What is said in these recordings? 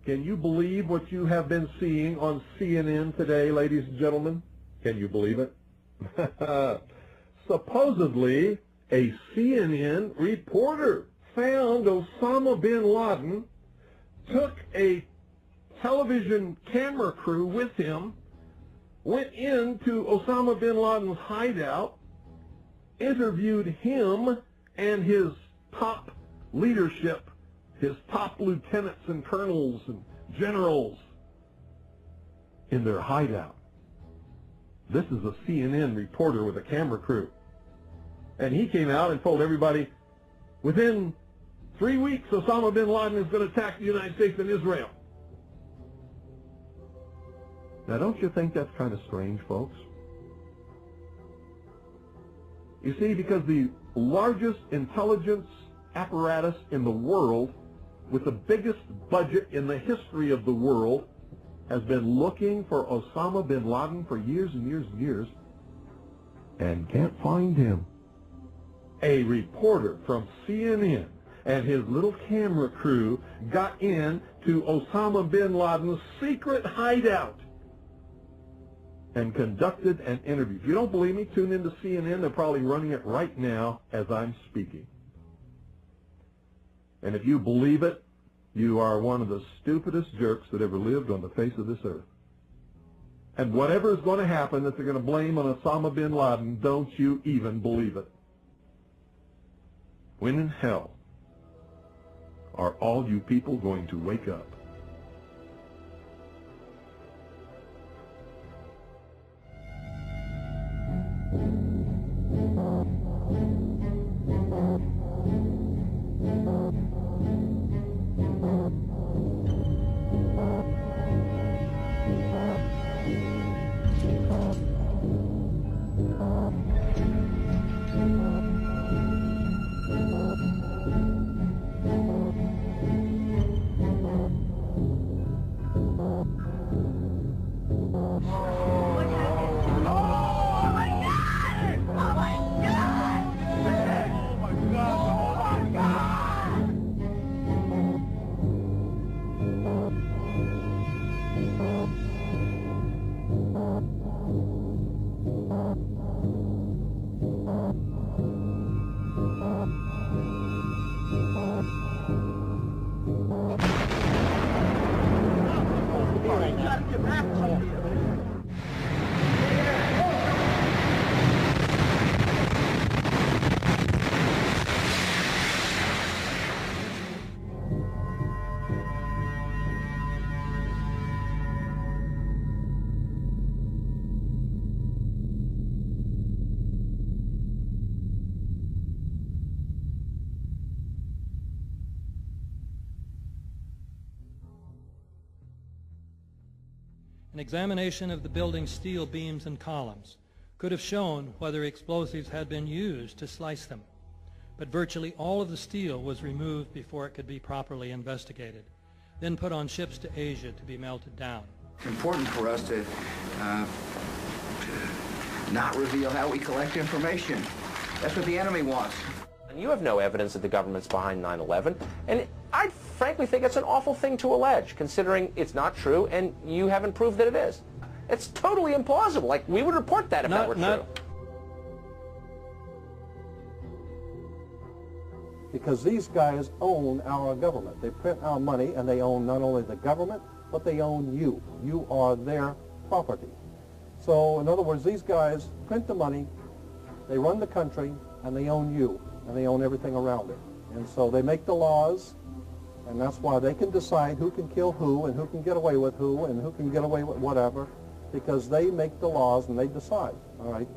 Can you believe what you have been seeing on CNN today, ladies and gentlemen? Can you believe it? Supposedly, a CNN reporter found Osama bin Laden, took a television camera crew with him, went into Osama bin Laden's hideout, interviewed him and his top leadership, his top lieutenants and colonels and generals in their hideout. This is a CNN reporter with a camera crew. And he came out and told everybody, within 3 weeks, Osama bin Laden is going to attack the United States and Israel. Now, don't you think that's kind of strange, folks? You see, because the largest intelligence apparatus in the world, with the biggest budget in the history of the world, has been looking for Osama bin Laden for years and years and years, and can't find him. A reporter from CNN and his little camera crew got in to Osama bin Laden's secret hideout and conducted an interview. If you don't believe me, tune into CNN. They're probably running it right now as I'm speaking. And if you believe it, you are one of the stupidest jerks that ever lived on the face of this earth. And whatever is going to happen that they're going to blame on Osama bin Laden, don't you even believe it. When in hell are all you people going to wake up? An examination of the building's steel beams and columns could have shown whether explosives had been used to slice them, but virtually all of the steel was removed before it could be properly investigated, then put on ships to Asia to be melted down. It's important for us to not reveal how we collect information. That's what the enemy wants. And you have no evidence that the government's behind 9/11, and I frankly think it's an awful thing to allege, considering it's not true and you haven't proved that it is. It's totally implausible. Like, we would report that if that were true. Because these guys own our government. They print our money, and they own not only the government, but they own you. You are their property. So, in other words, these guys print the money, they run the country, and they own you, and they own everything around it. And so they make the laws, and that's why they can decide who can kill who, and who can get away with who, and who can get away with whatever, because they make the laws and they decide, all right?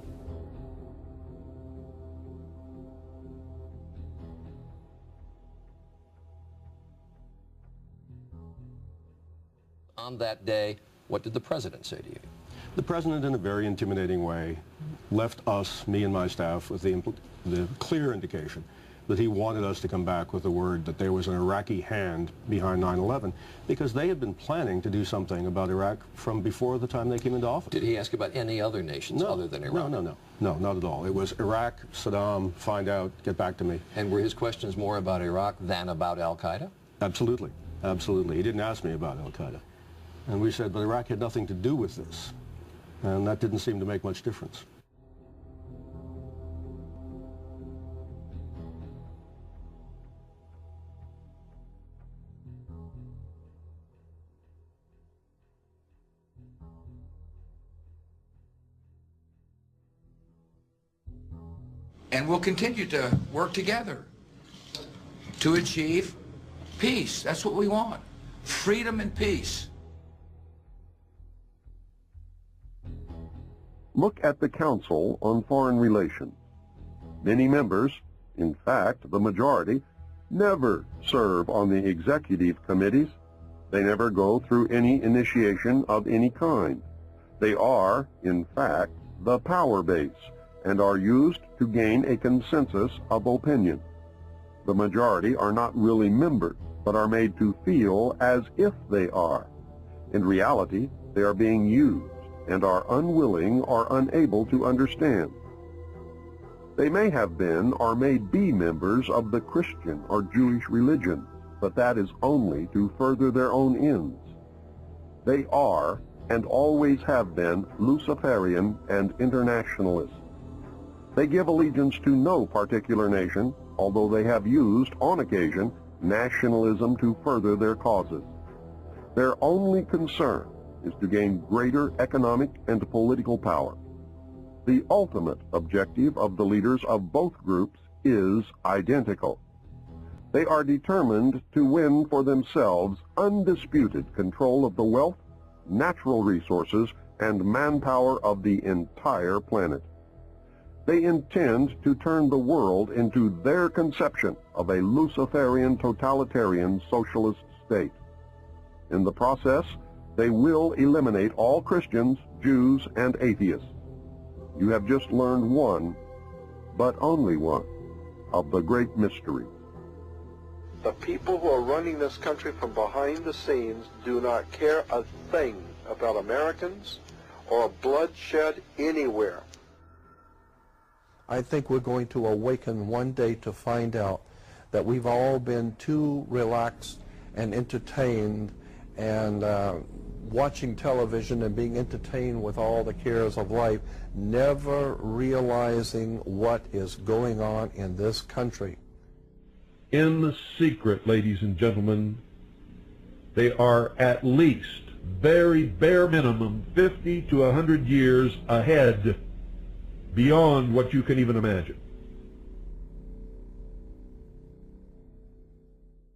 On that day, what did the president say to you? The president, in a very intimidating way, left us, me and my staff, with the clear indication that he wanted us to come back with the word that there was an Iraqi hand behind 9/11, because they had been planning to do something about Iraq from before the time they came into office. Did he ask about any other nations other than Iraq? No, not at all. It was Iraq, Saddam, find out, get back to me. And were his questions more about Iraq than about Al-Qaeda? Absolutely. Absolutely. He didn't ask me about al-Qaeda. And we said, but Iraq had nothing to do with this. And that didn't seem to make much difference. And we'll continue to work together to achieve peace. That's what we want. Freedom and peace. Look at the Council on Foreign Relations. Many members, in fact the majority, never serve on the executive committees. They never go through any initiation of any kind. They are, in fact, the power base and are used to gain a consensus of opinion. The majority are not really members, but are made to feel as if they are. In reality, they are being used and are unwilling or unable to understand. They may have been or may be members of the Christian or Jewish religion, but that is only to further their own ends. They are, and always have been, Luciferian and internationalist. They give allegiance to no particular nation, although they have used, on occasion, nationalism to further their causes. Their only concern is to gain greater economic and political power. The ultimate objective of the leaders of both groups is identical. They are determined to win for themselves undisputed control of the wealth, natural resources, and manpower of the entire planet. They intend to turn the world into their conception of a Luciferian totalitarian socialist state. In the process, they will eliminate all Christians, Jews, and atheists. You have just learned one, but only one, of the great mysteries. The people who are running this country from behind the scenes do not care a thing about Americans or bloodshed anywhere. I think we're going to awaken one day to find out that we've all been too relaxed and entertained and watching television and being entertained with all the cares of life, never realizing what is going on in this country. In the secret, ladies and gentlemen, they are at least, very bare minimum, 50 to 100 years ahead, beyond what you can even imagine.